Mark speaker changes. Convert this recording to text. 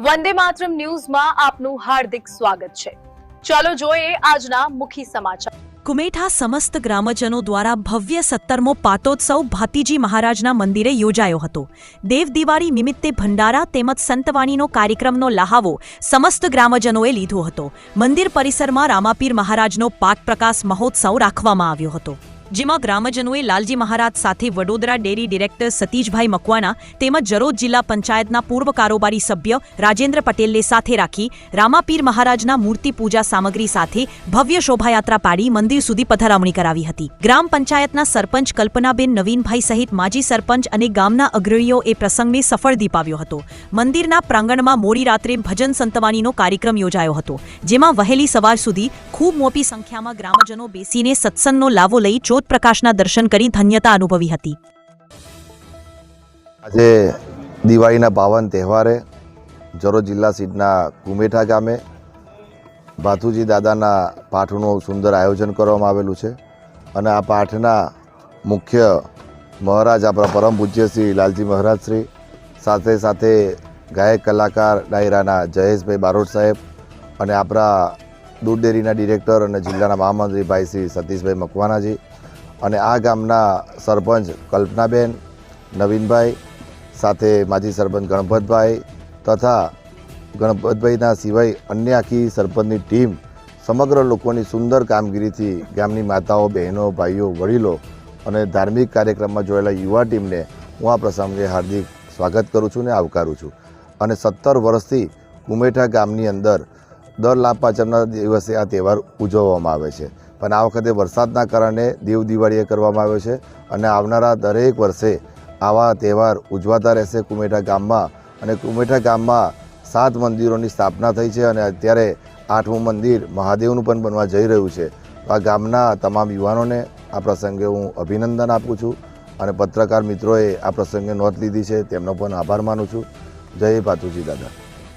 Speaker 1: વંદે માતરમ ન્યૂઝમાં આપનું હાર્દિક સ્વાગત છે। ચાલો જોઈએ આજના મુખ્ય સમાચાર।
Speaker 2: કુમેઠા સમસ્ત ગ્રામજનો દ્વારા ભવ્ય 17મો પાટોત્સવ ભાતીજી મહારાજના મંદિરે યોજાયો હતો। દેવ દિવાળી નિમિત્તે ભંડારા તેમજ સંતવાણીનો કાર્યક્રમનો લહાવો સમસ્ત ગ્રામજનોએ લીધો હતો। મંદિર પરિસરમાં રામાપીર મહારાજનો પાટ પ્રકાશ મહોત્સવ રાખવામાં આવ્યો હતો, જેમાં ગ્રામજનોએ લાલજી મહારાજ સાથે વડોદરા ડેરી ડિરેક્ટર સતીશભાઈ મકવાણા તેમજ જરોદ જિલ્લા પંચાયતના પૂર્વ કારોબારી સભ્ય રાજેન્દ્ર પટેલને સાથે રાખી રામાપીર મહારાજના મૂર્તિ પૂજા સામગ્રી સાથે ભવ્ય શોભાયાત્રા પાડી મંદિર સુધી પધરામણી કરાવી હતી। ગ્રામ પંચાયતના સરપંચ કલ્પનાબેન નવીનભાઈ સહિત માજી સરપંચ અને ગામના અગ્રણીઓએ પ્રસંગને સફળ દીપાવ્યો હતો। મંદિરના પ્રાંગણમાં મોડી રાત્રે ભજન સંતવાણીનો કાર્યક્રમ યોજાયો હતો, જેમાં વહેલી સવાર સુધી ખૂબ મોટી સંખ્યામાં ગ્રામજનો બેસીને સત્સંગનો લાવો લઈ પ્રકાશના દર્શન કરી ધન્યતા અનુભવી હતી।
Speaker 3: આજે દિવાળીના પાવન તહેવારે જરોદ જિલ્લા સીટના કુમેઠા ગામે ભાથુજી દાદાના પાઠનું સુંદર આયોજન કરવામાં આવેલું છે અને આ પાઠના મુખ્ય મહારાજ આપણા પરમ પૂજ્ય શ્રી લાલજી મહારાજ શ્રી સાથે સાથે ગાયક કલાકાર ડાયરાના જયેશભાઈ બારોટ સાહેબ અને આપણા દૂધ ડેરીના ડિરેક્ટર અને જિલ્લાના મહામંત્રી ભાઈ શ્રી સતીશભાઈ મકવાણાજી અને આ ગામના સરપંચ કલ્પનાબેન નવીનભાઈ સાથે માજી સરપંચ ગણપતભાઈ તથા ગણપતભાઈના સિવાય અન્ય આખી સરપંચની ટીમ સમગ્ર લોકોની સુંદર કામગીરીથી ગામની માતાઓ બહેનો ભાઈઓ વડીલો અને ધાર્મિક કાર્યક્રમમાં જોડાયેલા યુવા ટીમને હું આ પ્રસંગે હાર્દિક સ્વાગત કરું છું અને આવકારું છું। અને 17 વર્ષથી કુમેઠા ગામની અંદર દર લાભ પાંચમના દિવસે આ તહેવાર ઉજવવામાં આવે છે, પણ આ વખતે વરસાદના કારણે દેવ દિવાળીએ કરવામાં આવ્યો છે અને આવનારા દરેક વર્ષે આવા તહેવાર ઉજવાતા રહેશે કુમેઠા ગામમાં। અને કુમેઠા ગામમાં 7 મંદિરોની સ્થાપના થઈ છે અને અત્યારે 8મું મંદિર મહાદેવનું પણ બનવા જઈ રહ્યું છે। આ ગામના તમામ યુવાનોને આ પ્રસંગે હું અભિનંદન આપું છું અને પત્રકાર મિત્રોએ આ પ્રસંગે નોંધ લીધી છે તેમનો પણ આભાર માનું છું। જય ભાથુજી દાદા।